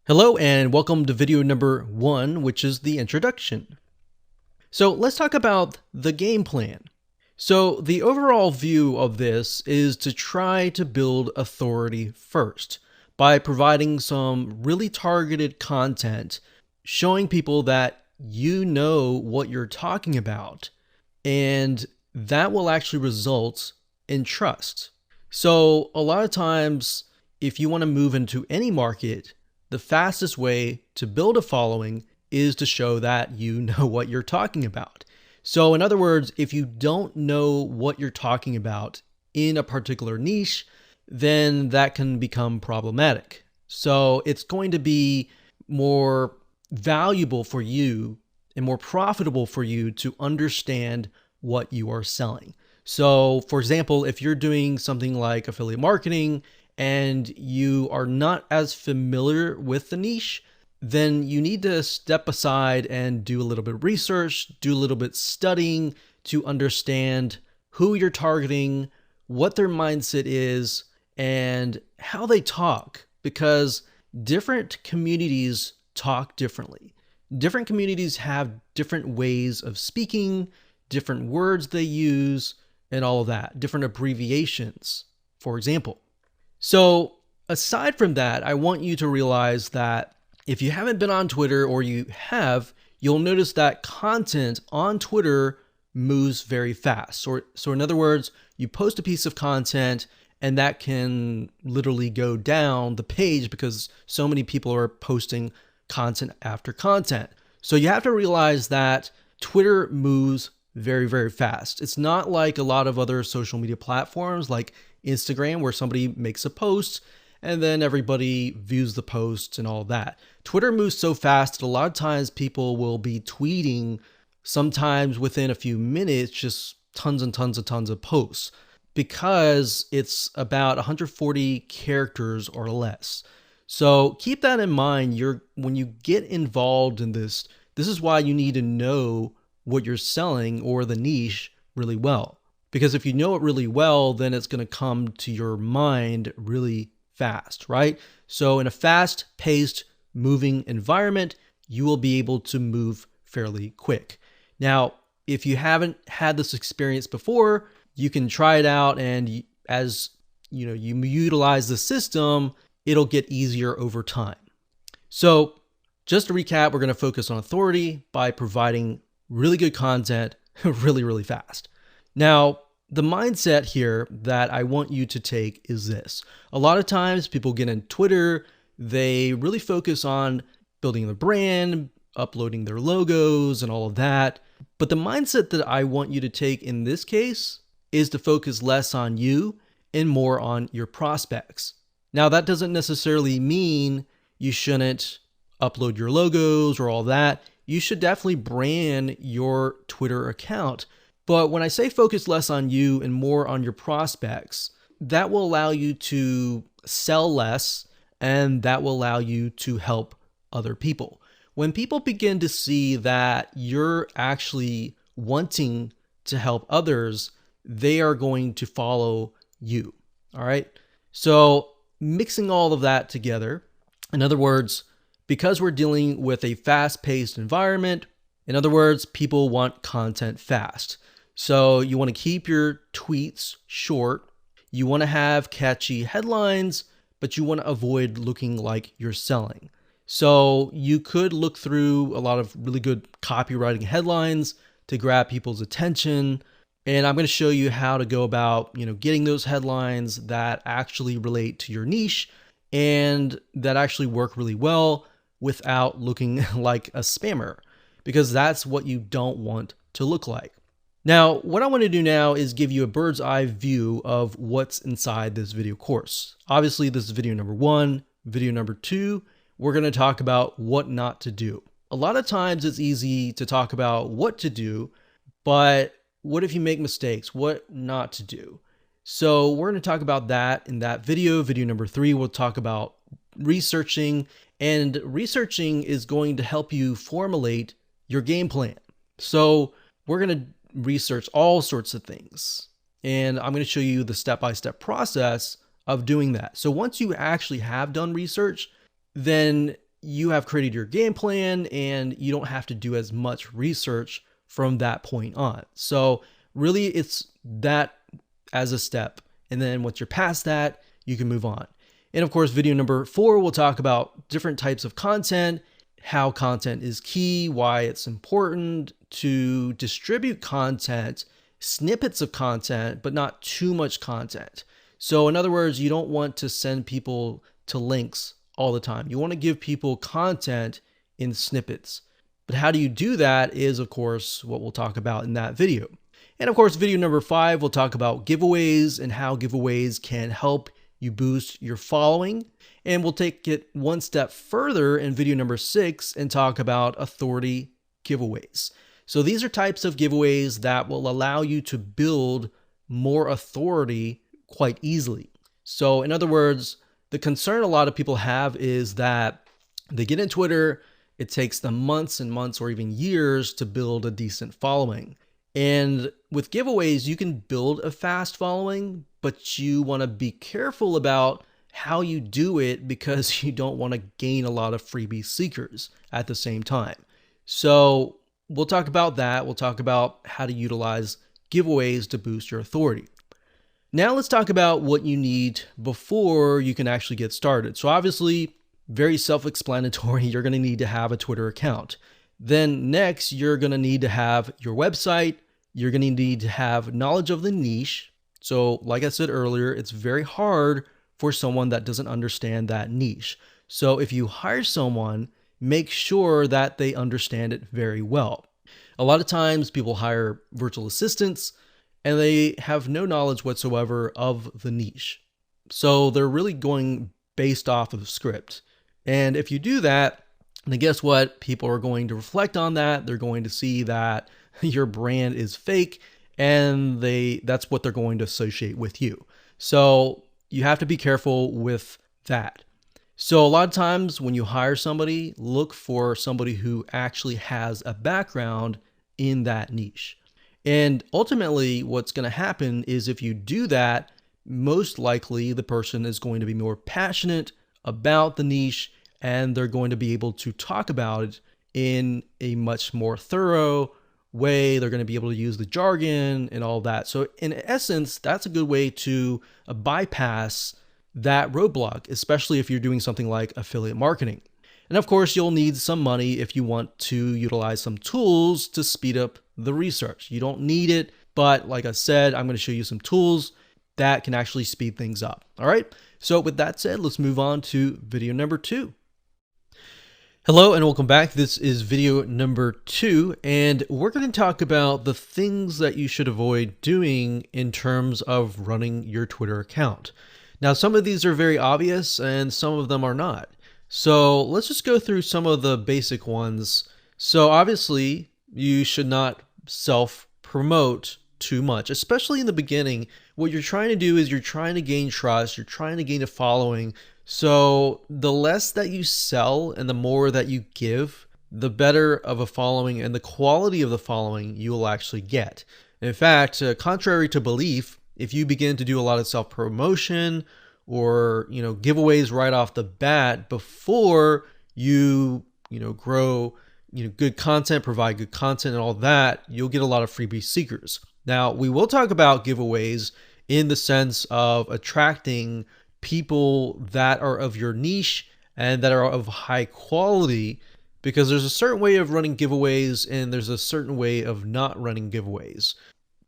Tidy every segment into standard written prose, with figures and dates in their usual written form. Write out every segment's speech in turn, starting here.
Hello and welcome to video number 1, which is the introduction. So let's talk about the game plan. So the overall view of this is to try to build authority first by providing some really targeted content, showing people that you know what you're talking about, and that will actually result in trust. So a lot of times, if you want to move into any market, the fastest way to build a following is to show that you know what you're talking about. So in other words, if you don't know what you're talking about in a particular niche, then that can become problematic. So it's going to be more valuable for you and more profitable for you to understand what you are selling. So for example, if you're doing something like affiliate marketing and you are not as familiar with the niche, then you need to step aside and do a little bit of research, do a little bit studying to understand who you're targeting, what their mindset is, and how they talk, because different communities talk differently. Different communities have different ways of speaking, different words they use, and all of that, different abbreviations, for example. So aside from that, I want you to realize that if you haven't been on Twitter, or you have, you'll notice that content on Twitter moves very fast. So in other words, you post a piece of content and that can literally go down the page because so many people are posting content after content. So you have to realize that Twitter moves very, very fast. It's not like a lot of other social media platforms like Instagram, where somebody makes a post and then everybody views the post and all that. Twitter moves so fast that a lot of times people will be tweeting, sometimes within a few minutes, just tons and tons and tons of posts, because it's about 140 characters or less. So keep that in mind. When you get involved in this is why you need to know what you're selling or the niche really well. Because if you know it really well, then it's going to come to your mind really fast, right? So in a fast-paced, moving environment, you will be able to move fairly quick. Now, if you haven't had this experience before, you can try it out, and as you utilize the system, it'll get easier over time. So just to recap, we're going to focus on authority by providing really good content really, really fast. Now, the mindset here that I want you to take is this. A lot of times people get in Twitter, they really focus on building the brand, uploading their logos and all of that. But the mindset that I want you to take in this case is to focus less on you and more on your prospects. Now, that doesn't necessarily mean you shouldn't upload your logos or all that. You should definitely brand your Twitter account. But when I say focus less on you and more on your prospects, that will allow you to sell less, and that will allow you to help other people. When people begin to see that you're actually wanting to help others, they are going to follow you. All right. So mixing all of that together, in other words, because we're dealing with a fast-paced environment, in other words, people want content fast. So you want to keep your tweets short. You want to have catchy headlines, but you want to avoid looking like you're selling. So you could look through a lot of really good copywriting headlines to grab people's attention. And I'm going to show you how to go about, getting those headlines that actually relate to your niche and that actually work really well without looking like a spammer, because that's what you don't want to look like. Now, what I want to do now is give you a bird's eye view of what's inside this video course. Obviously, this is video number 1. Video number 2, we're going to talk about what not to do. A lot of times it's easy to talk about what to do, but what if you make mistakes? What not to do? So we're going to talk about that in that video. Video number 3, we'll talk about researching, and researching is going to help you formulate your game plan. So we're going to research all sorts of things, and I'm going to show you the step-by-step process of doing that. So once you actually have done research, then you have created your game plan and you don't have to do as much research from that point on. So really it's that as a step. And then once you're past that, you can move on. And of course, video number 4, we'll talk about different types of content, how content is key, why it's important to distribute content, snippets of content, but not too much content. So in other words, you don't want to send people to links all the time. You want to give people content in snippets. But how do you do that is, of course, what we'll talk about in that video. And of course, video number 5, we'll talk about giveaways and how giveaways can help you boost your following. And we'll take it one step further in video number 6 and talk about authority giveaways. So these are types of giveaways that will allow you to build more authority quite easily. So in other words, the concern a lot of people have is that they get in Twitter, it takes them months and months or even years to build a decent following. And with giveaways, you can build a fast following, but you want to be careful about how you do it because you don't want to gain a lot of freebie seekers at the same time. So we'll talk about that. We'll talk about how to utilize giveaways to boost your authority. Now let's talk about what you need before you can actually get started. So obviously, very self-explanatory, you're going to need to have a Twitter account. Then next, you're going to need to have your website. You're going to need to have knowledge of the niche. So like I said earlier, it's very hard for someone that doesn't understand that niche. So if you hire someone, make sure that they understand it very well. A lot of times people hire virtual assistants and they have no knowledge whatsoever of the niche. So they're really going based off of the script. And if you do that, then guess what? People are going to reflect on that. They're going to see that your brand is fake and that's what they're going to associate with you. So you have to be careful with that. So a lot of times when you hire somebody, look for somebody who actually has a background in that niche. And ultimately, what's going to happen is if you do that, most likely the person is going to be more passionate about the niche and they're going to be able to talk about it in a much more thorough way. They're going to be able to use the jargon and all that. So in essence, that's a good way to bypass that roadblock, especially if you're doing something like affiliate marketing. And of course, you'll need some money if you want to utilize some tools to speed up the research. You don't need it, but like I said, I'm going to show you some tools that can actually speed things up. All right. So with that said, let's move on to video number 2. Hello and welcome back. This is video number 2, and we're going to talk about the things that you should avoid doing in terms of running your Twitter account. Now, some of these are very obvious and some of them are not. So let's just go through some of the basic ones. So obviously, you should not self-promote too much, especially in the beginning. What you're trying to do is you're trying to gain trust, you're trying to gain a following. So the less that you sell and the more that you give, the better of a following and the quality of the following you will actually get. In fact, contrary to belief, if you begin to do a lot of self-promotion or giveaways right off the bat before you grow good content, provide good content and all that, you'll get a lot of freebie seekers. Now, we will talk about giveaways in the sense of attracting people that are of your niche and that are of high quality, because there's a certain way of running giveaways and there's a certain way of not running giveaways.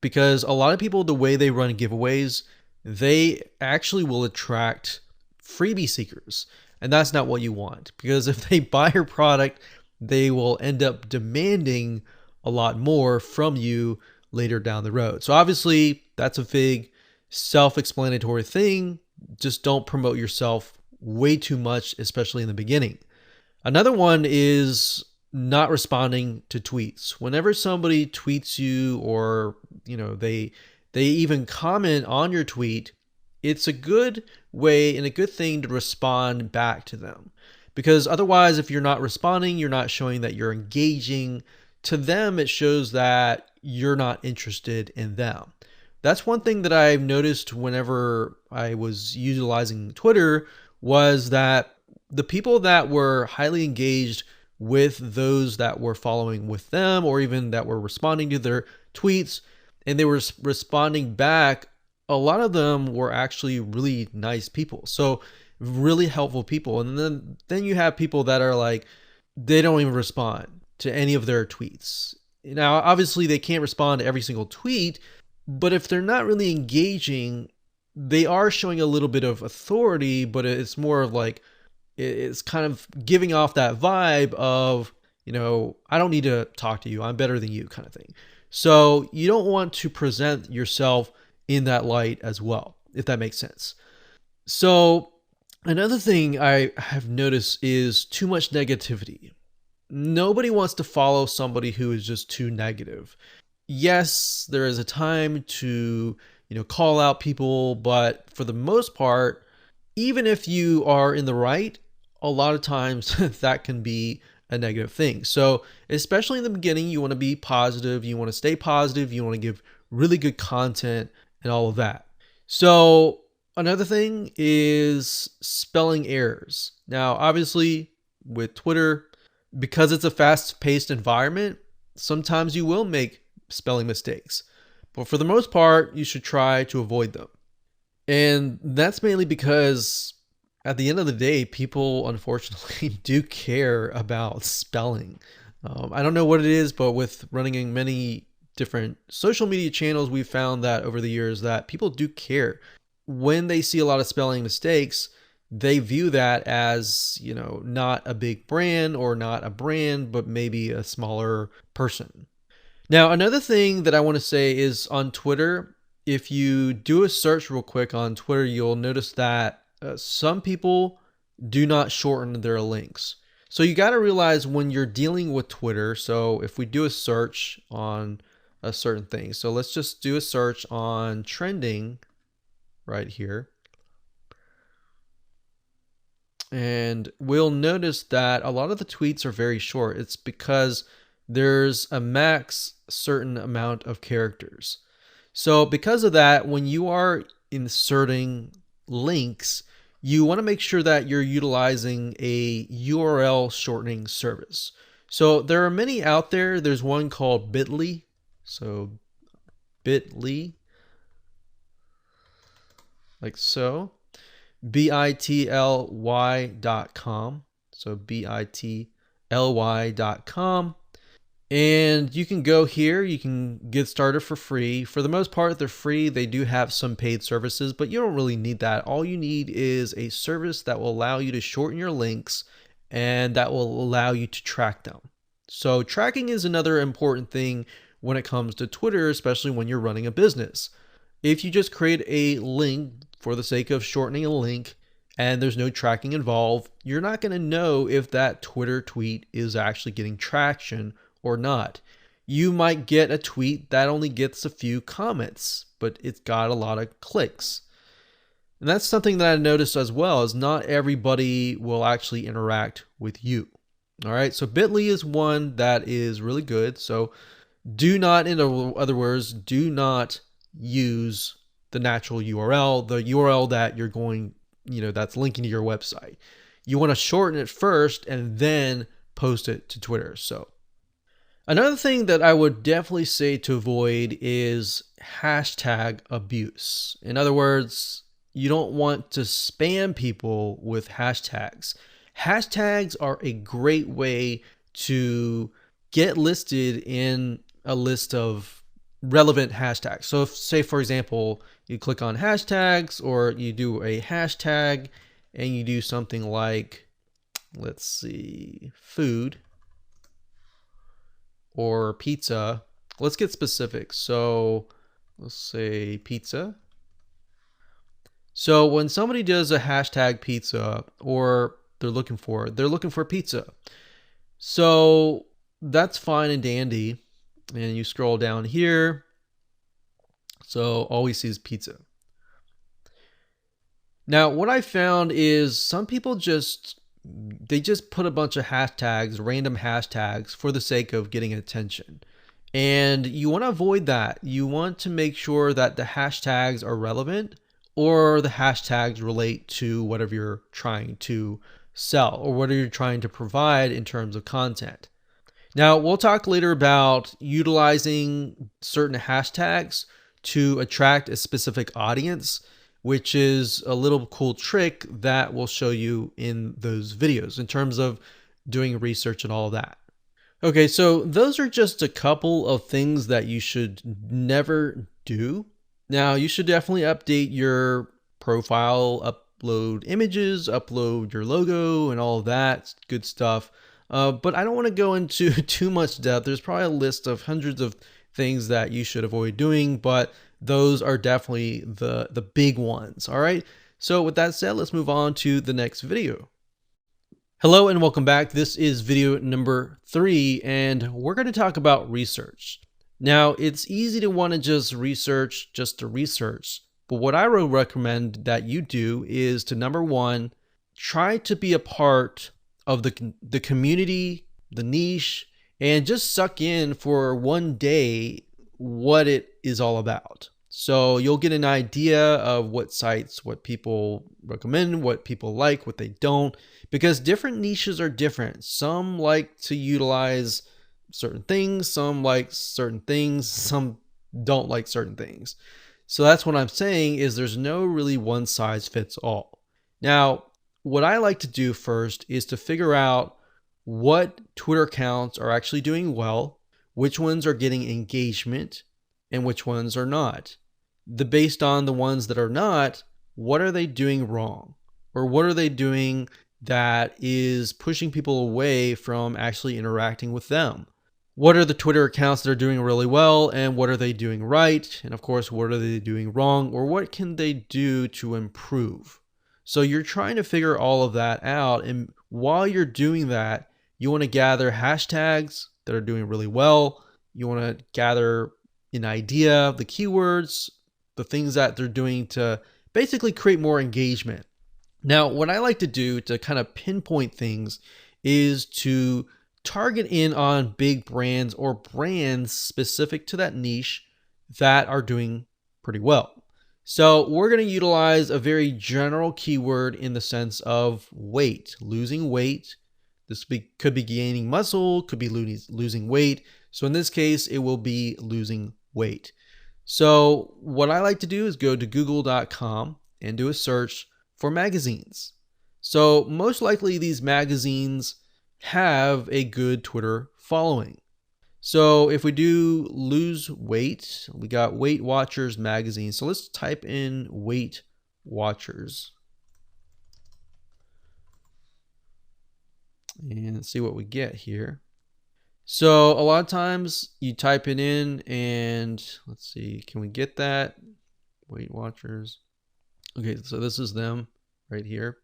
Because a lot of people, the way they run giveaways, they actually will attract freebie seekers. And that's not what you want, because if they buy your product, they will end up demanding a lot more from you later down the road. So obviously that's a big self-explanatory thing. Just don't promote yourself way too much, especially in the beginning. Another one is not responding to tweets. Whenever somebody tweets you or they even comment on your tweet, it's a good way and a good thing to respond back to them. Because otherwise, if you're not responding, you're not showing that you're engaging. To them, it shows that you're not interested in them. That's one thing that I've noticed whenever I was utilizing Twitter, was that the people that were highly engaged with those that were following with them, or even that were responding to their tweets, and they were responding back, a lot of them were actually really nice people. So really helpful people. And then you have people that are like, they don't even respond to any of their tweets. Now, obviously they can't respond to every single tweet, but if they're not really engaging, they are showing a little bit of authority, but it's more of like, it's kind of giving off that vibe of, I don't need to talk to you, I'm better than you, kind of thing. So you don't want to present yourself in that light as well, if that makes sense. So another thing I have noticed is too much negativity. Nobody wants to follow somebody who is just too negative. Yes, there is a time to, call out people, but for the most part, even if you are in the right, a lot of times that can be a negative thing. So especially in the beginning, you want to be positive, you want to stay positive, you want to give really good content and all of that. So another thing is spelling errors. Now, obviously with Twitter, because it's a fast-paced environment, sometimes you will make spelling mistakes. But for the most part, you should try to avoid them. And that's mainly because at the end of the day, people unfortunately do care about spelling. I don't know what it is, but with running in many different social media channels, we've found that over the years that people do care. When they see a lot of spelling mistakes, they view that as, not a big brand or not a brand, but maybe a smaller person. Now, another thing that I want to say is on Twitter, if you do a search real quick on Twitter, you'll notice that some people do not shorten their links. So you got to realize when you're dealing with Twitter. So if we do a search on a certain thing, so let's just do a search on trending right here. And we'll notice that a lot of the tweets are very short. It's because there's a max certain amount of characters. So because of that, when you are inserting links, you want to make sure that you're utilizing a URL shortening service. So there are many out there. There's one called Bitly. So Bitly, like so, bitly.com. So bitly.com. And you can go here, you can get started for free. For the most part, they're free. They do have some paid services, but you don't really need that. All you need is a service that will allow you to shorten your links and that will allow you to track them. So tracking is another important thing when it comes to Twitter, especially when you're running a business. If you just create a link for the sake of shortening a link and there's no tracking involved, you're not going to know if that Twitter tweet is actually getting traction or not. You might get a tweet that only gets a few comments, but it's got a lot of clicks. And that's something that I noticed as well, is not everybody will actually interact with you. All right, so Bitly is one that is really good. So do not, in other words, do not use the natural URL, the URL that you're going, that's linking to your website. You want to shorten it first and then post it to Twitter. So another thing that I would definitely say to avoid is hashtag abuse. In other words, you don't want to spam people with hashtags. Hashtags are a great way to get listed in a list of relevant hashtags. So if, say, for example, you click on hashtags or you do a hashtag and you do something like, let's see, food or pizza. Let's get specific. So let's say pizza. So when somebody does a hashtag pizza, or they're looking for pizza. So that's fine and dandy. And you scroll down here. So all we see is pizza. Now, what I found is some people just put a bunch of hashtags, random hashtags, for the sake of getting attention. And you want to avoid that. You want to make sure that the hashtags are relevant or the hashtags relate to whatever you're trying to sell or what are you trying to provide in terms of content. Now, we'll talk later about utilizing certain hashtags to attract a specific audience, which is a little cool trick that we'll show you in those videos in terms of doing research and all of that. Okay, so those are just a couple of things that you should never do. Now, you should definitely update your profile, upload images, upload your logo and all of that good stuff. But I don't want to go into too much depth. There's probably a list of hundreds of things that you should avoid doing, but those are definitely the big ones. All right. So with that said, let's move on to the next video. Hello and welcome back. This is video number 3, and we're going to talk about research. Now, it's easy to want to just research just to research, but what I would recommend that you do is to, number one, try to be a part of the community, the niche, and just suck in for one day what it is all about. So you'll get an idea of what sites, what people recommend, what people like, what they don't, because different niches are different. Some like to utilize certain things, some like certain things, some don't like certain things. So that's what I'm saying is there's no really one size fits all. Now, what I like to do first is to figure out what Twitter accounts are actually doing well, which ones are getting engagement, and which ones are not. Based on the ones that are not, what are they doing wrong? Or what are they doing that is pushing people away from actually interacting with them? What are the Twitter accounts that are doing really well, and what are they doing right? And of course, what are they doing wrong, or what can they do to improve? So you're trying to figure all of that out, and while you're doing that, you want to gather hashtags that are doing really well. You want to gather an idea of the keywords, the things that they're doing to basically create more engagement. Now, what I like to do to kind of pinpoint things is to target in on big brands or brands specific to that niche that are doing pretty well. So we're going to utilize a very general keyword in the sense of weight, losing weight. This could be gaining muscle, could be losing weight. So in this case, it will be losing weight. So what I like to do is go to google.com and do a search for magazines. So most likely these magazines have a good Twitter following. So if we do lose weight, we got Weight Watchers magazine. So let's type in Weight Watchers and see what we get here. So a lot of times you type it in and let's see, can we get that? Weight Watchers. Okay, so this is them right here.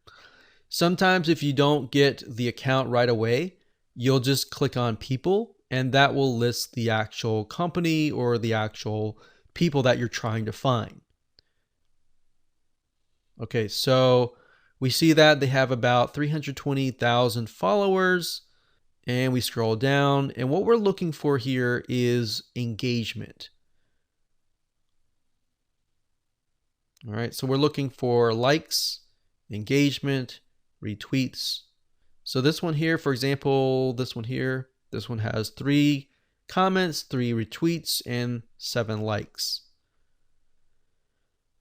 Sometimes if you don't get the account right away, you'll just click on people, and that will list the actual company or the actual people that you're trying to find. Okay, so we see that they have about 320,000 followers, and we scroll down, and what we're looking for here is engagement. All right, so we're looking for likes, engagement, retweets. So this one here, for example, this one here, this one has 3 comments, 3 retweets, and 7 likes.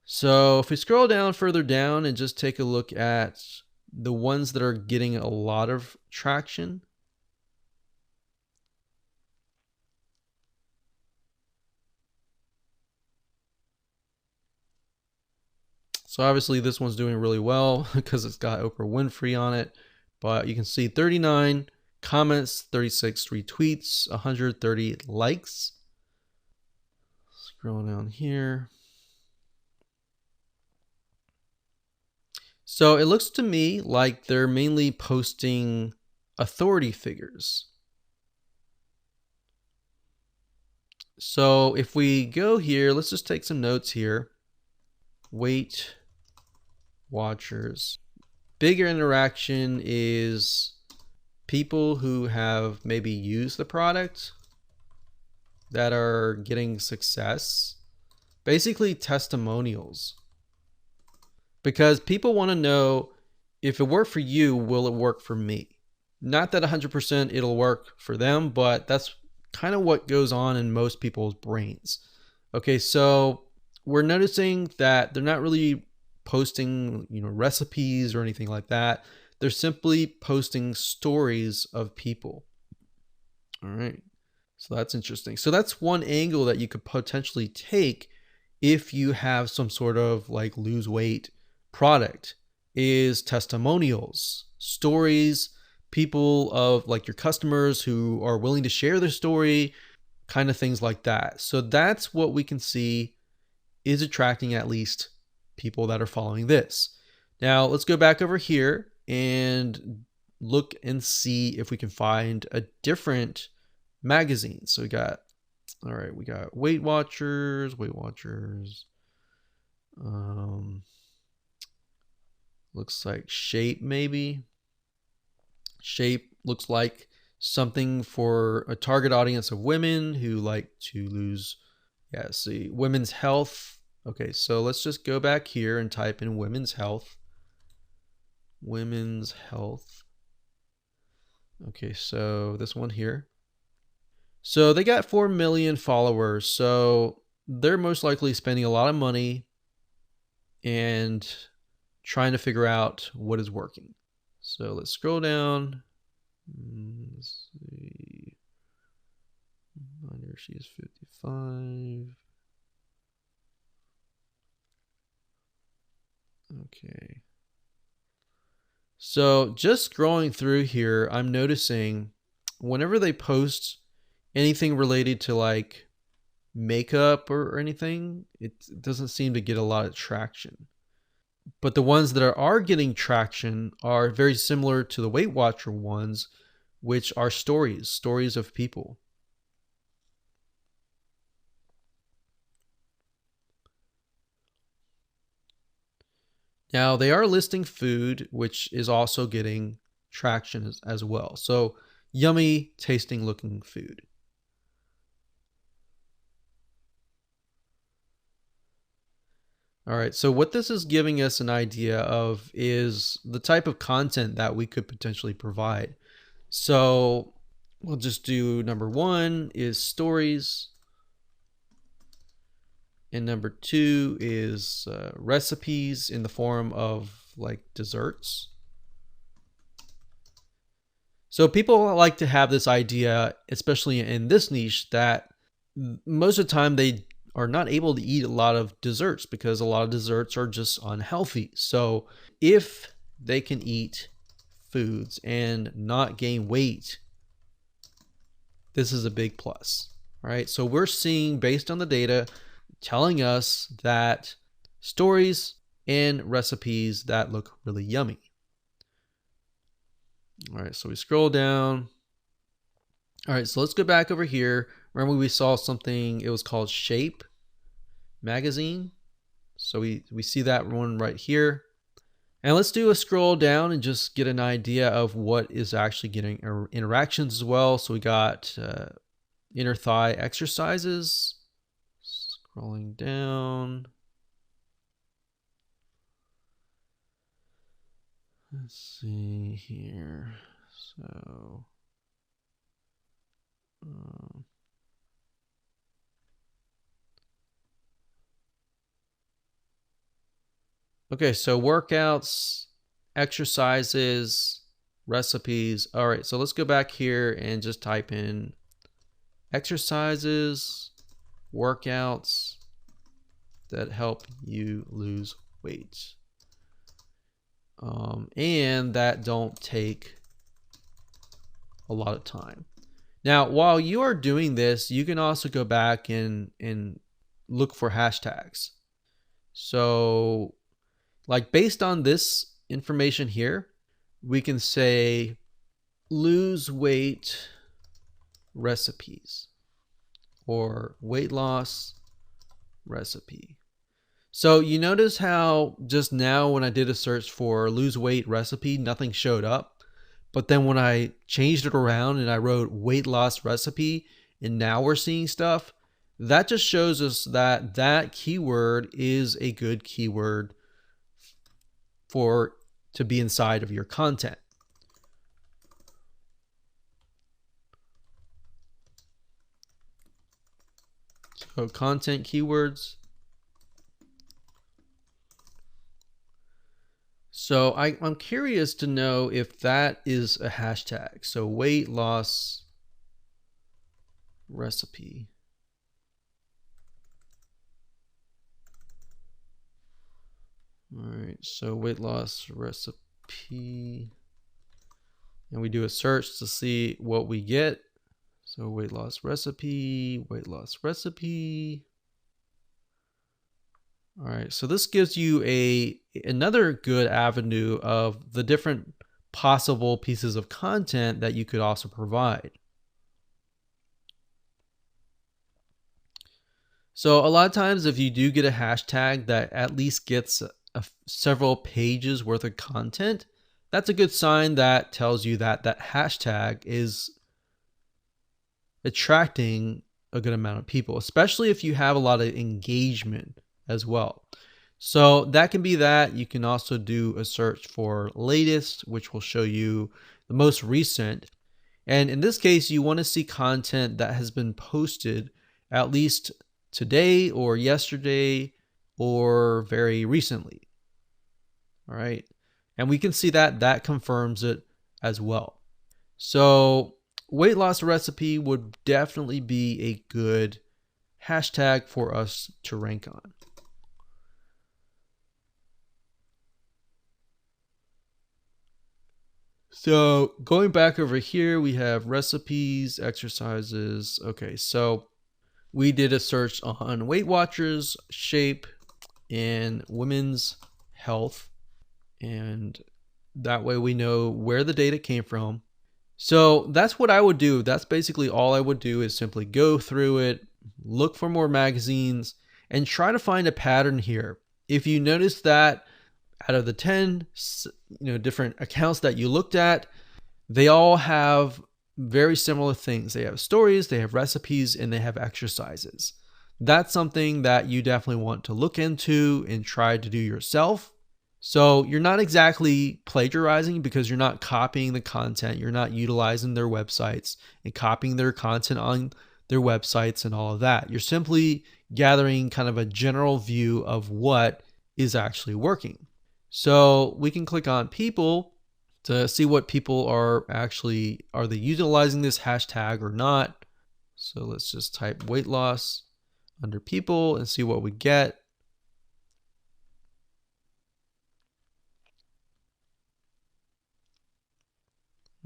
So if we scroll down further down and just take a look at the ones that are getting a lot of traction. So obviously this one's doing really well because it's got Oprah Winfrey on it, but you can see 39 comments, 36 retweets, 130 likes. Scroll down here. So it looks to me like they're mainly posting authority figures. So if we go here, let's just take some notes here. Weight Watchers. Bigger interaction is people who have maybe used the product that are getting success. Basically testimonials. Because people want to know if it worked for you, will it work for me? Not that 100% it'll work for them, but that's kind of what goes on in most people's brains. Okay, so we're noticing that they're not really posting, recipes or anything like that. They're simply posting stories of people. All right. So that's interesting. So that's one angle that you could potentially take if you have some sort of like lose weight product, is testimonials, stories, people of like your customers who are willing to share their story, kind of things like that. So that's what we can see is attracting at least people that are following this. Now let's go back over here and look and see if we can find a different magazine. So we got Weight Watchers. Looks like Shape, maybe. Shape looks like something for a target audience of women who like to lose, see, women's health. Okay, so let's just go back here and type in women's health. Women's health. Okay, so this one here. So they got 4 million followers. So they're most likely spending a lot of money and trying to figure out what is working. So let's scroll down. Let's see. Under she is 55. Okay. So just scrolling through here, I'm noticing whenever they post anything related to like makeup or anything, it doesn't seem to get a lot of traction. But the ones that are getting traction are very similar to the Weight Watcher ones, which are stories of people. Now they are listing food, which is also getting traction as well. So yummy tasting looking food. All right, so what this is giving us an idea of is the type of content that we could potentially provide. So we'll just do number 1 is stories. And number 2 is recipes in the form of like desserts. So people like to have this idea, especially in this niche, that most of the time they are not able to eat a lot of desserts because a lot of desserts are just unhealthy. So if they can eat foods and not gain weight, this is a big plus. All right. So we're seeing, based on the data, telling us that stories and recipes that look really yummy. All right. So we scroll down. All right. So let's go back over here. Remember we saw something, it was called Shape magazine. So we see that one right here. And let's do a scroll down and just get an idea of what is actually getting interactions as well. So we got inner thigh exercises. Scrolling down. Let's see here. So okay, so workouts, exercises, recipes. All right, so let's go back here and just type in exercises, workouts that help you lose weight. And that don't take a lot of time. Now, while you are doing this, you can also go back and look for hashtags. So like based on this information here, we can say lose weight recipes or weight loss recipe. So you notice how just now when I did a search for lose weight recipe, nothing showed up. But then when I changed it around and I wrote weight loss recipe, and now we're seeing stuff, that just shows us that that keyword is a good keyword to be inside of your content. So content keywords. So I'm curious to know if that is a hashtag. So weight loss recipe. All right, so weight loss recipe. And we do a search to see what we get. So weight loss recipe, weight loss recipe. All right, so this gives you another good avenue of the different possible pieces of content that you could also provide. So a lot of times if you do get a hashtag that at least gets several pages worth of content, that's a good sign that tells you that that hashtag is attracting a good amount of people, especially if you have a lot of engagement as well. So that can be that. You can also do a search for latest, which will show you the most recent. And in this case, you want to see content that has been posted at least today or yesterday or very recently. All right. And we can see that that confirms it as well. So weight loss recipe would definitely be a good hashtag for us to rank on. So going back over here, we have recipes, exercises. Okay, so we did a search on Weight Watchers, shape, and women's health. And that way we know where the data came from. So that's what I would do. That's basically all I would do is simply go through it, look for more magazines, and try to find a pattern here. If you notice that out of the 10 different accounts that you looked at, they all have very similar things. They have stories, they have recipes, and they have exercises. That's something that you definitely want to look into and try to do yourself. So you're not exactly plagiarizing because you're not copying the content. You're not utilizing their websites and copying their content on their websites and all of that. You're simply gathering kind of a general view of what is actually working. So we can click on people to see what people are they utilizing this hashtag or not. So let's just type weight loss under people and see what we get.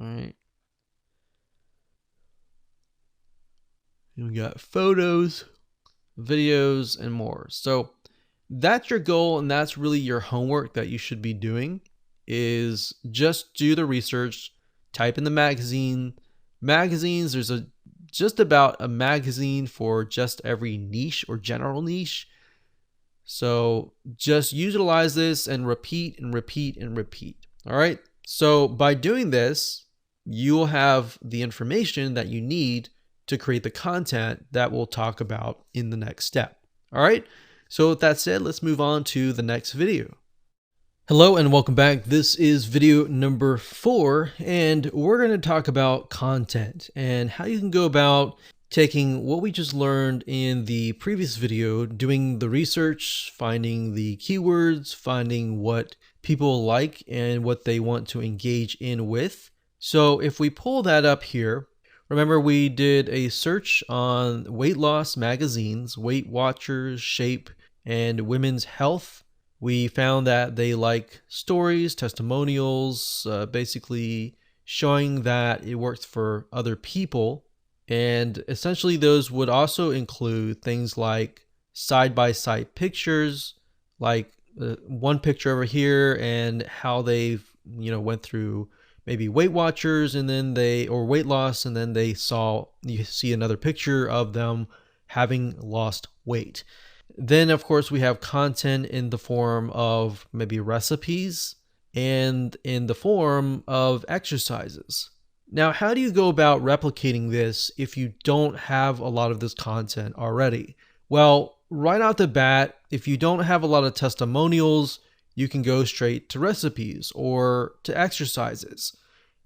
All right. And we got photos, videos, and more. So that's your goal, and that's really your homework that you should be doing, is just do the research, type in the magazines. There's just about a magazine for just every niche or general niche. So just utilize this and repeat and repeat and repeat. All right. So by doing this, you'll have the information that you need to create the content that we'll talk about in the next step. All right. So with that said, let's move on to the next video. Hello and welcome back. This is video number 4, and we're going to talk about content and how you can go about taking what we just learned in the previous video, doing the research, finding the keywords, finding what people like and what they want to engage in with. So if we pull that up here, remember we did a search on weight loss magazines, Weight Watchers, Shape, and Women's Health. We found that they like stories, testimonials, basically showing that it works for other people. And essentially those would also include things like side-by-side pictures, like one picture over here and how they've, went through maybe Weight Watchers and then or weight loss, and then you see another picture of them having lost weight. Then, of course, we have content in the form of maybe recipes and in the form of exercises. Now, how do you go about replicating this if you don't have a lot of this content already? Well, right off the bat, if you don't have a lot of testimonials, you can go straight to recipes or to exercises.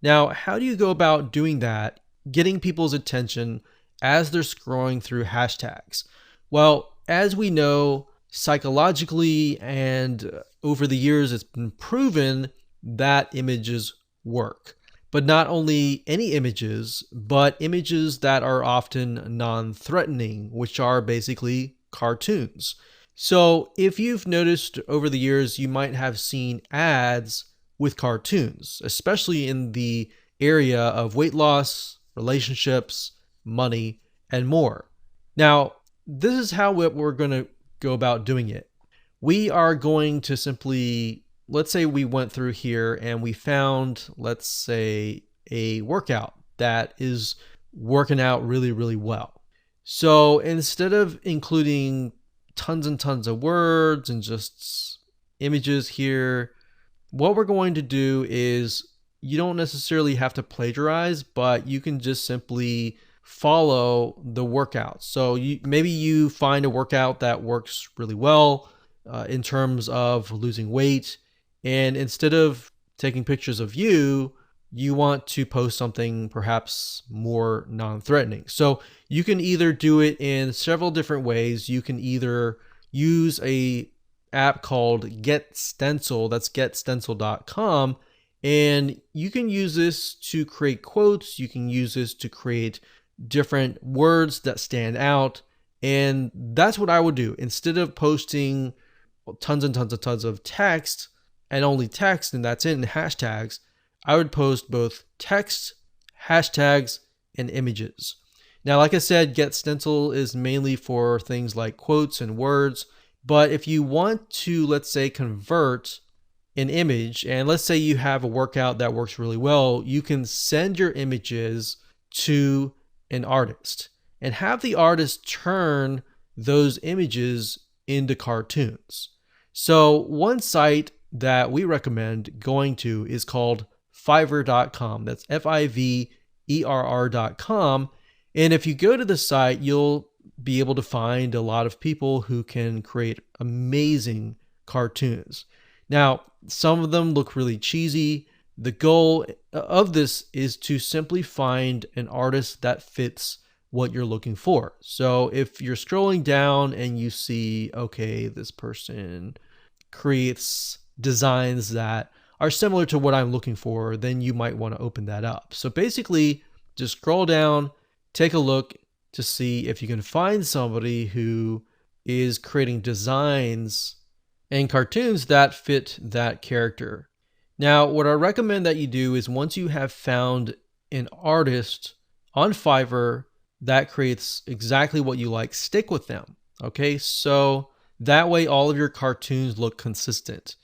Now, how do you go about doing that, getting people's attention as they're scrolling through hashtags? Well, as we know, psychologically and over the years, it's been proven that images work. But not only any images, but images that are often non-threatening, which are basically cartoons. So if you've noticed over the years, you might have seen ads with cartoons, especially in the area of weight loss, relationships, money, and more. Now, this is how we're going to go about doing it. We are going to simply, let's say we went through here and we found, let's say, a workout that is working out really, really well. So instead of including tons and tons of words and just images here, what we're going to do is, you don't necessarily have to plagiarize, but you can just simply follow the workout. So maybe you find a workout that works really well in terms of losing weight, and instead of taking pictures of you, you want to post something perhaps more non-threatening. So you can either do it in several different ways. You can either use a app called GetStencil, that's getstencil.com, and you can use this to create quotes. You can use this to create different words that stand out. And that's what I would do. Instead of posting tons and tons of text and only text and that's it, and hashtags, I would post both text, hashtags, and images. Now, like I said, GetStencil is mainly for things like quotes and words. But if you want to, let's say, convert an image, and let's say you have a workout that works really well, you can send your images to an artist and have the artist turn those images into cartoons. So one site that we recommend going to is called Fiverr.com. That's Fiverr.com. And if you go to the site, you'll be able to find a lot of people who can create amazing cartoons. Now, some of them look really cheesy. The goal of this is to simply find an artist that fits what you're looking for. So if you're scrolling down and you see, okay, this person creates designs that are similar to what I'm looking for, then you might want to open that up. So basically, just scroll down, take a look to see if you can find somebody who is creating designs and cartoons that fit that character. Now, what I recommend that you do is, once you have found an artist on Fiverr that creates exactly what you like, stick with them. Okay, so that way all of your cartoons look consistent.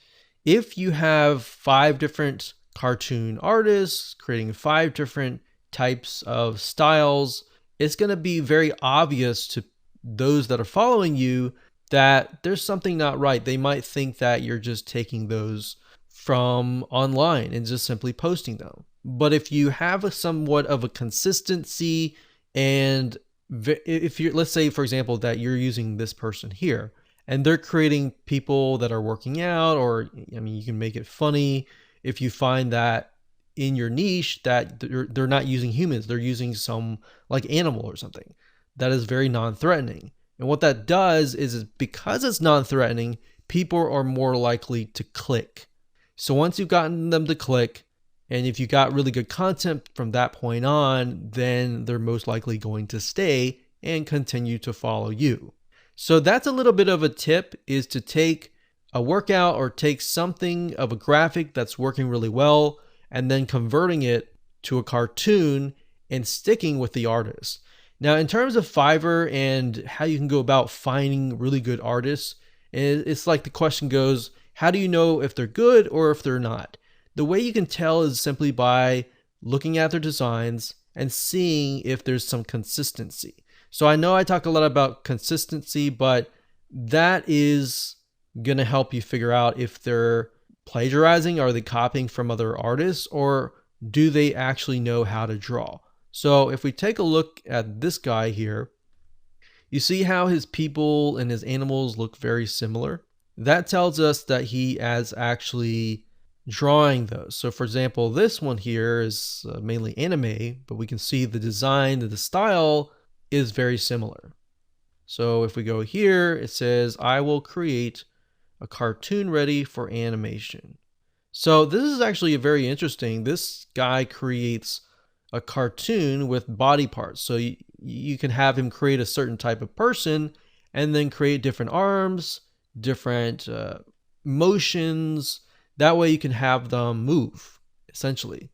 If you have 5 different cartoon artists creating 5 different types of styles, it's going to be very obvious to those that are following you that there's something not right. They might think that you're just taking those from online and just simply posting them. But if you have a somewhat of a consistency, and if you're, let's say, for example, that you're using this person here and they're creating people that are working out, or, I mean, you can make it funny. If you find that in your niche that they're not using humans, they're using some like animal or something that is very non-threatening. And what that does is because it's non-threatening, people are more likely to click. So once you've gotten them to click, and if you got really good content from that point on, then they're most likely going to stay and continue to follow you. So that's a little bit of a tip, is to take a workout or take something of a graphic that's working really well and then converting it to a cartoon and sticking with the artist. Now, in terms of Fiverr and how you can go about finding really good artists, it's like the question goes, how do you know if they're good or if they're not? The way you can tell is simply by looking at their designs and seeing if there's some consistency. So I know I talk a lot about consistency, but that is going to help you figure out if they're plagiarizing, are they copying from other artists, or do they actually know how to draw? So if we take a look at this guy here, you see how his people and his animals look very similar. that tells us that he is actually drawing those. So for example, this one here is mainly anime, but we can see the design, the style is very similar. So if we go here, it says, I will create a cartoon ready for animation. So this is actually very interesting. This guy creates a cartoon with body parts. So you can have him create a certain type of person and then create different arms, different motions. That way you can have them move, essentially.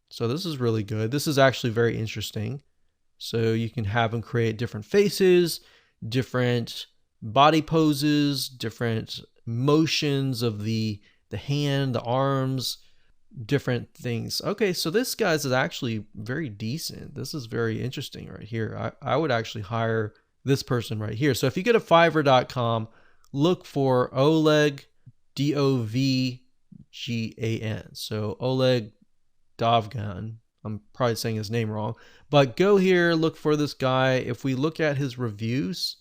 So this is really good. This is actually very interesting. So you can have them create different faces, different body poses, different motions of the hand, the arms, different things. Okay, so this guy's is actually very decent. This is very interesting right here. I would actually hire this person right here. So if you go to Fiverr.com, look for Oleg, Dovgan. So Oleg Dovgan. I'm probably saying his name wrong, but go here, look for this guy. If we look at his reviews,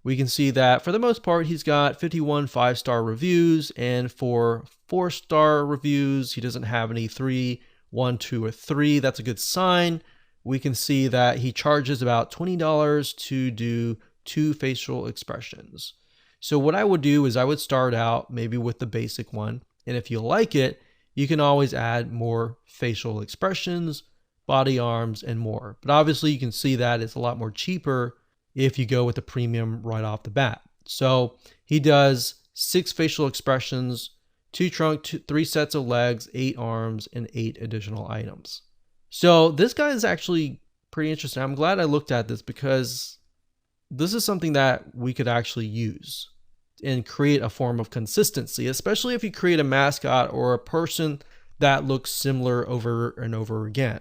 we can see that for the most part, he's got 51 5-star reviews, and for 4-star reviews, he doesn't have any 3, 1, 2, or 3. That's a good sign. We can see that he charges about $20 to do 2 facial expressions. So what I would do is I would start out maybe with the basic one, and if you like it, you can always add more facial expressions, body, arms, and more. But obviously you can see that it's a lot more cheaper if you go with the premium right off the bat. So he does 6 facial expressions, 2 trunk, 3 sets of legs, 8 arms, and 8 additional items. So this guy is actually pretty interesting. I'm glad I looked at this because this is something that we could actually use and create a form of consistency, especially if you create a mascot or a person that looks similar over and over again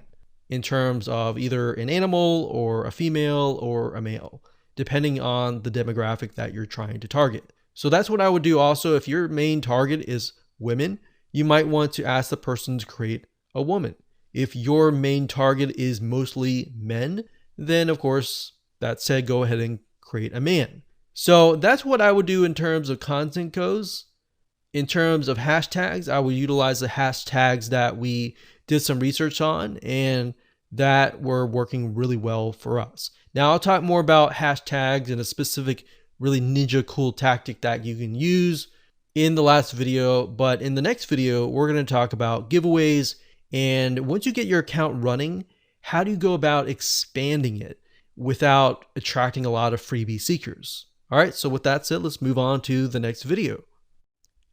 in terms of either an animal or a female or a male, depending on the demographic that you're trying to target. So that's what I would do also. If your main target is women, you might want to ask the person to create a woman. If your main target is mostly men, then of course, that said, go ahead and create a man. So that's what I would do in terms of content goes. In terms of hashtags, I would utilize the hashtags that we did some research on and that were working really well for us. Now I'll talk more about hashtags and a specific really ninja cool tactic that you can use in the last video, but in the next video, we're going to talk about giveaways. And once you get your account running, how do you go about expanding it without attracting a lot of freebie seekers? All right, so with that said, let's move on to the next video.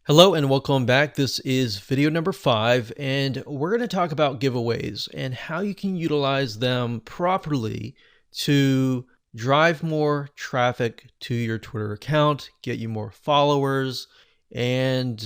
Hello and welcome back. This is video number 5, and we're going to talk about giveaways and how you can utilize them properly to drive more traffic to your Twitter account, get you more followers, and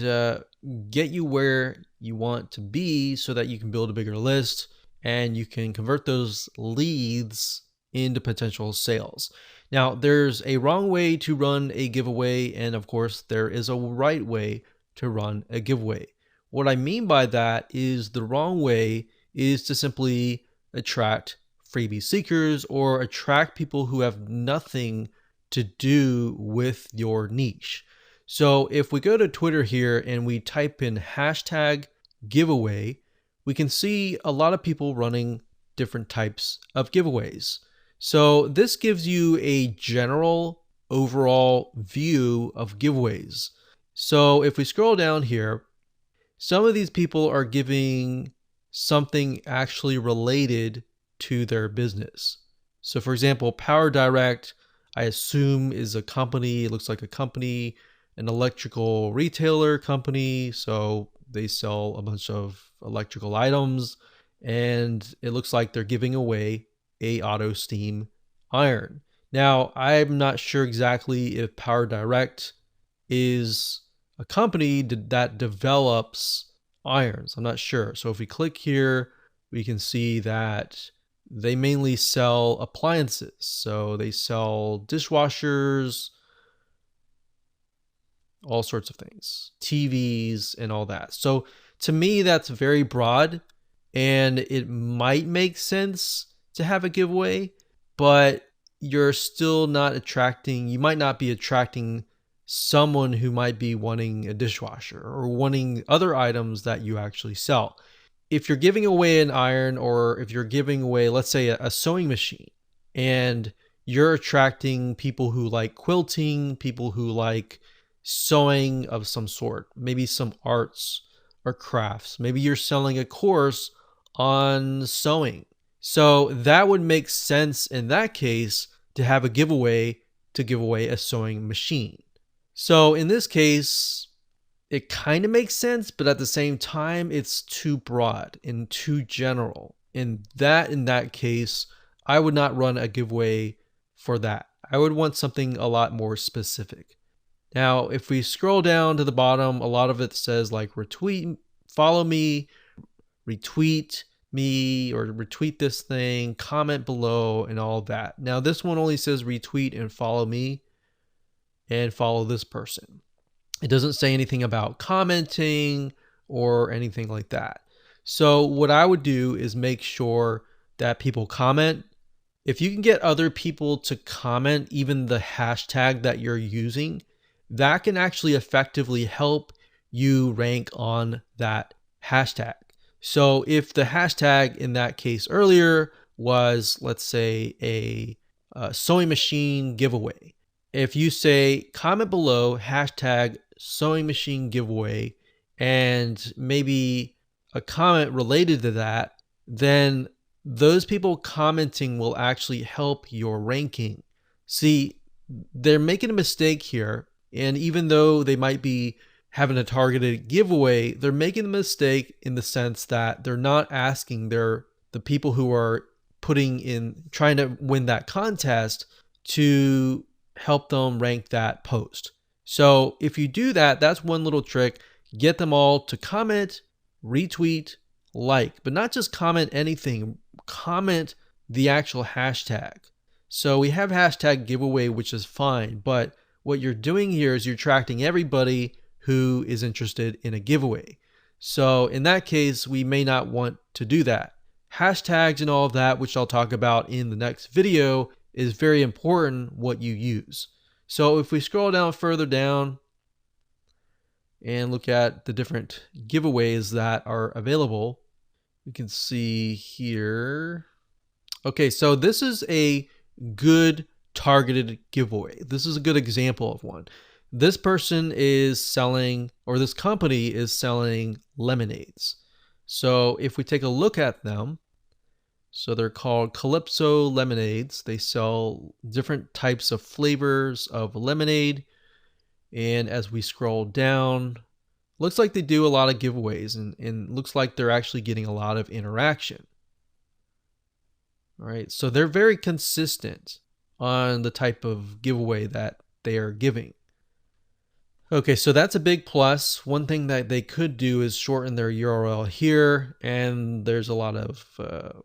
get you where you want to be so that you can build a bigger list and you can convert those leads into potential sales. Now, there's a wrong way to run a giveaway, and of course, there is a right way to run a giveaway. What I mean by that is the wrong way is to simply attract freebie seekers or attract people who have nothing to do with your niche. So if we go to Twitter here and we type in hashtag giveaway, we can see a lot of people running different types of giveaways. So this gives you a general overall view of giveaways. So if we scroll down here, some of these people are giving something actually related to their business. So for example, Power Direct, I assume is a company. It looks like a company, an electrical retailer company. So they sell a bunch of electrical items, and it looks like they're giving away a auto steam iron. Now, I'm not sure exactly if Power Direct is a company that develops irons. I'm not sure. So if we click here, we can see that they mainly sell appliances. So they sell dishwashers, all sorts of things, TVs and all that. So to me, that's very broad, and it might make sense to have a giveaway, but you're still not attracting, you might not be attracting someone who might be wanting a dishwasher or wanting other items that you actually sell. If you're giving away an iron, or if you're giving away, let's say, a sewing machine, and you're attracting people who like quilting, people who like sewing of some sort, maybe some arts or crafts, maybe you're selling a course on sewing. So that would make sense in that case to have a giveaway, to give away a sewing machine. So in this case, it kind of makes sense, but at the same time, it's too broad and too general. In that case, I would not run a giveaway for that. I would want something a lot more specific. Now, if we scroll down to the bottom, a lot of it says like retweet, follow me, retweet me, or retweet this thing, comment below, and all that. Now, this one only says retweet and follow me and follow this person. It doesn't say anything about commenting or anything like that. So what I would do is make sure that people comment. If you can get other people to comment even the hashtag that you're using, that can actually effectively help you rank on that hashtag. So if the hashtag in that case earlier was, let's say, a sewing machine giveaway, if you say comment below hashtag sewing machine giveaway and maybe a comment related to that, then those people commenting will actually help your ranking. See, they're making a mistake here. And even though they might be having a targeted giveaway, they're making a mistake in the sense that they're not asking the people who are trying to win that contest to help them rank that post. So if you do that, that's one little trick. Get them all to comment, retweet, like, but not just comment anything, comment the actual hashtag. So we have hashtag giveaway, which is fine, but what you're doing here is you're attracting everybody who is interested in a giveaway. So in that case, we may not want to do that. Hashtags and all of that, which I'll talk about in the next video, is very important what you use. So if we scroll down further down and look at the different giveaways that are available, we can see here. Okay, so this is a good targeted giveaway. This is a good example of one. This person is selling, or this company is selling lemonades. So if we take a look at them, so they're called Calypso Lemonades. They sell different types of flavors of lemonade. And as we scroll down, looks like they do a lot of giveaways, and looks like they're actually getting a lot of interaction. All right, so they're very consistent on the type of giveaway that they are giving. Okay, so that's a big plus. One thing that they could do is shorten their URL here, and there's a lot of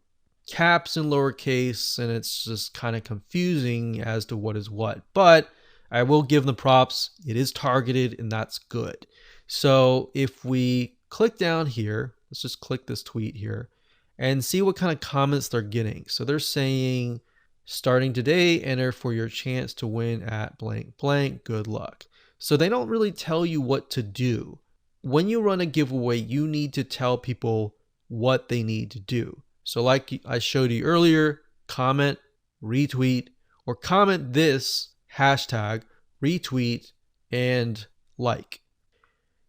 caps in lowercase, and it's just kind of confusing as to what is what. But I will give them props. It is targeted, and that's good. So if we click down here, let's just click this tweet here and see what kind of comments they're getting. So they're saying, starting today, enter for your chance to win at blank blank. Good luck. So they don't really tell you what to do. When you run a giveaway, you need to tell people what they need to do. So like I showed you earlier, comment, retweet, or comment this hashtag, retweet, and like.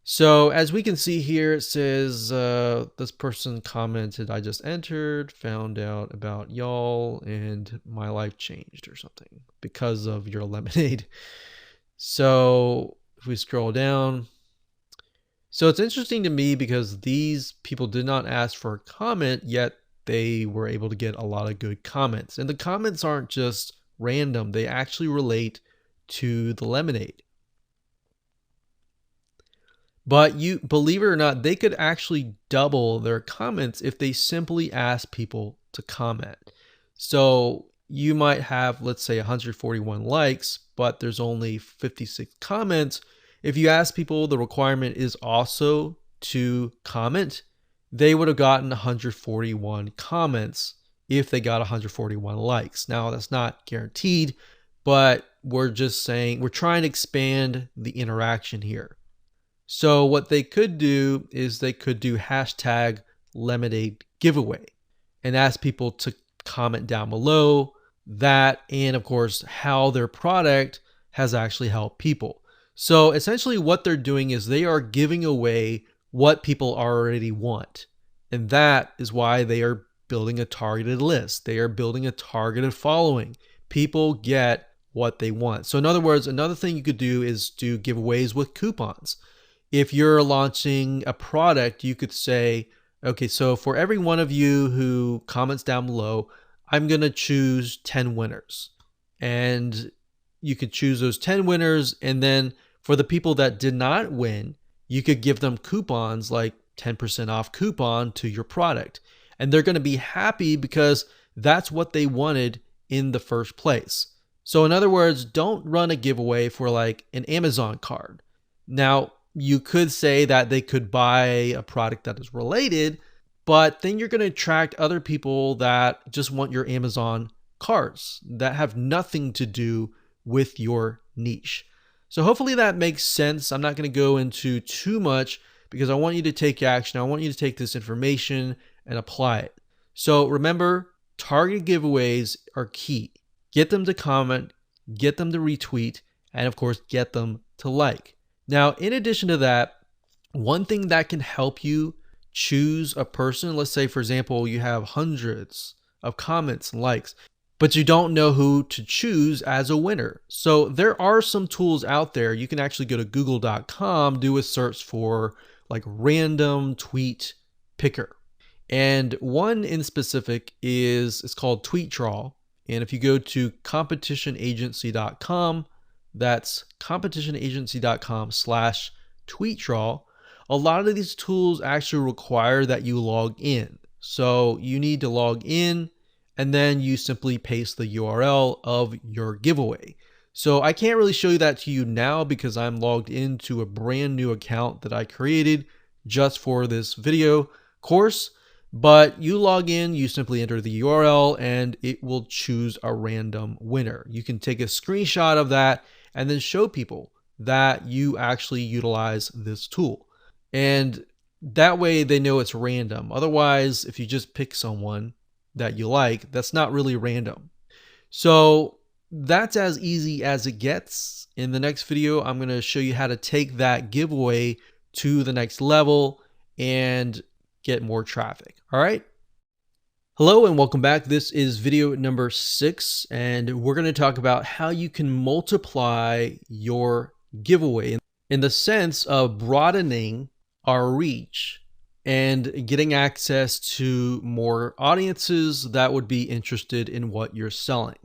So as we can see here, it says this person commented, I just entered, found out about y'all, and my life changed or something because of your lemonade. So if we scroll down, so it's interesting to me because these people did not ask for a comment, yet they were able to get a lot of good comments. And the comments aren't just random, they actually relate to the lemonade. But you believe it or not, they could actually double their comments if they simply ask people to comment. So you might have, let's say, 141 likes, but there's only 56 comments. If you ask people, the requirement is also to comment, they would have gotten 141 comments if they got 141 likes. Now, that's not guaranteed, but we're just saying we're trying to expand the interaction here. So what they could do is they could do hashtag lemonade giveaway and ask people to comment down below that, and of course how their product has actually helped people. So essentially what they're doing is they are giving away what people already want. And that is why they are building a targeted list. They are building a targeted following. People get what they want. So in other words, another thing you could do is do giveaways with coupons. If you're launching a product, you could say, okay, so for every one of you who comments down below, I'm going to choose 10 winners. And you could choose those 10 winners. And then for the people that did not win, you could give them coupons like 10% off coupon to your product. And they're going to be happy because that's what they wanted in the first place. So in other words, don't run a giveaway for like an Amazon card. Now, you could say that they could buy a product that is related, but then you're going to attract other people that just want your Amazon cards that have nothing to do with your niche. So hopefully that makes sense. I'm not going to go into too much because I want you to take action. I want you to take this information and apply it. So remember, targeted giveaways are key. Get them to comment, get them to retweet, and of course, get them to like. Now, in addition to that, one thing that can help you choose a person, let's say, for example, you have hundreds of comments and likes, but you don't know who to choose as a winner. So there are some tools out there. You can actually go to google.com, do a search for like random tweet picker. And one in specific it's called TweetDraw. And if you go to competitionagency.com, that's competitionagency.com/TweetDraw. A lot of these tools actually require that you log in. So you need to log in and then you simply paste the URL of your giveaway. So I can't really show you that to you now because I'm logged into a brand new account that I created just for this video course. But you log in, you simply enter the URL and it will choose a random winner. You can take a screenshot of that and then show people that you actually utilize this tool. And that way they know it's random. Otherwise, if you just pick someone that you like, that's not really random. So that's as easy as it gets. In the next video, I'm going to show you how to take that giveaway to the next level and get more traffic. All right. Hello and welcome back. This is video number 6, and we're going to talk about how you can multiply your giveaway in the sense of broadening our reach and getting access to more audiences that would be interested in what you're selling.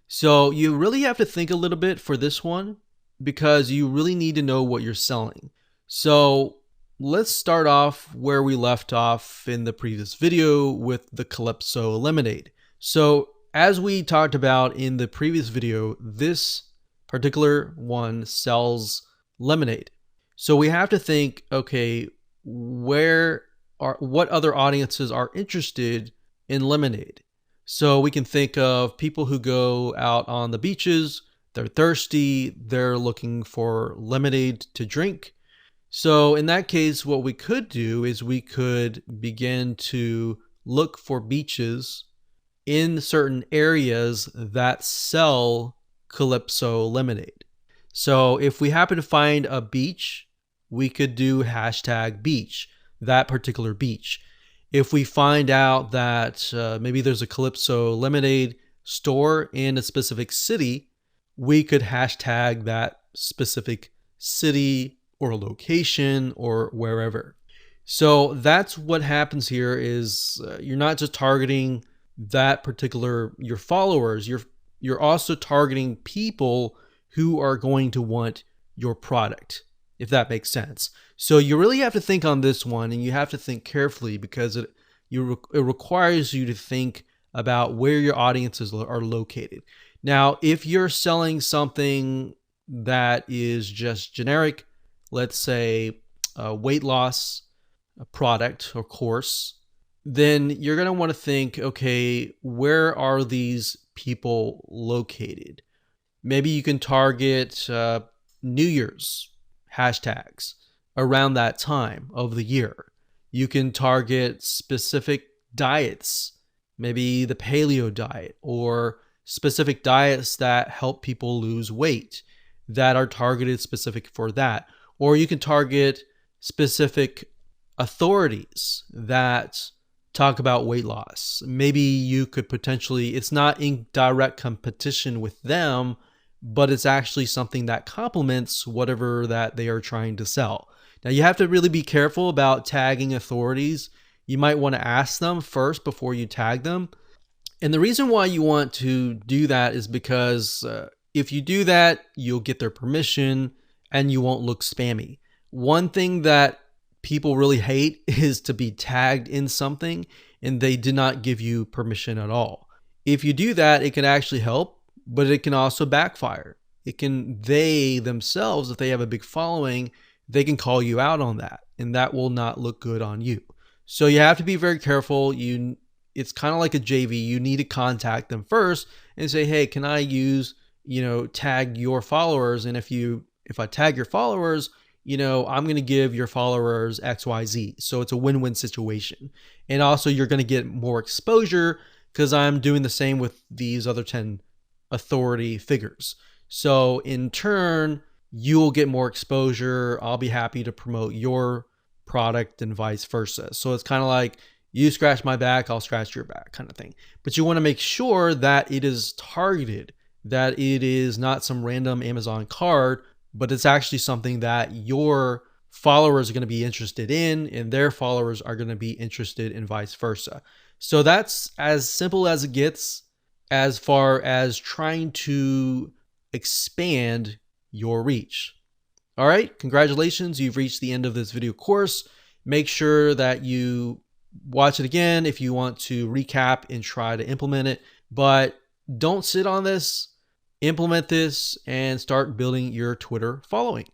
So you really have to think a little bit for this one because you really need to know what you're selling. So let's start off where we left off in the previous video with the Calypso lemonade. So as we talked about in the previous video, this particular one sells lemonade. So we have to think, okay, what other audiences are interested in lemonade? So we can think of people who go out on the beaches, they're thirsty, they're looking for lemonade to drink. So in that case, what we could do is we could begin to look for beaches in certain areas that sell Calypso lemonade. So if we happen to find a beach, we could do hashtag beach, that particular beach. If we find out that maybe there's a Calypso lemonade store in a specific city, we could hashtag that specific city or location or wherever. So that's what happens here is you're not just targeting that particular, your followers, you're also targeting people who are going to want your product, if that makes sense. So you really have to think on this one, and you have to think carefully because it requires you to think about where your audiences are located. Now, if you're selling something that is just generic, let's say a weight loss product or course, then you're going to want to think, okay, where are these people located? Maybe you can target New Year's hashtags around that time of the year. You can target specific diets, maybe the paleo diet, or specific diets that help people lose weight that are targeted specific for that. Or you can target specific authorities that talk about weight loss. Maybe you could potentially, it's not in direct competition with them, but it's actually something that complements whatever that they are trying to sell. Now, you have to really be careful about tagging authorities. You might want to ask them first before you tag them. And the reason why you want to do that is because if you do that, you'll get their permission and you won't look spammy. One thing that people really hate is to be tagged in something and they did not give you permission at all. If you do that, it can actually help, but it can also backfire. They themselves, if they have a big following, they can call you out on that, and that will not look good on you. So you have to be very careful. It's kind of like a JV. You need to contact them first and say, hey, can I tag your followers? And if I tag your followers, I'm going to give your followers XYZ. So it's a win-win situation. And also you're going to get more exposure because I'm doing the same with these other 10 authority figures. So in turn, you will get more exposure. I'll be happy to promote your product and vice versa. So it's kind of like you scratch my back, I'll scratch your back kind of thing. But you want to make sure that it is targeted, that it is not some random Amazon card, but it's actually something that your followers are going to be interested in and their followers are going to be interested in vice versa. So that's as simple as it gets as far as trying to expand your reach. All right, congratulations. You've reached the end of this video course. Make sure that you watch it again if you want to recap and try to implement it, but don't sit on this. Implement this and start building your Twitter following.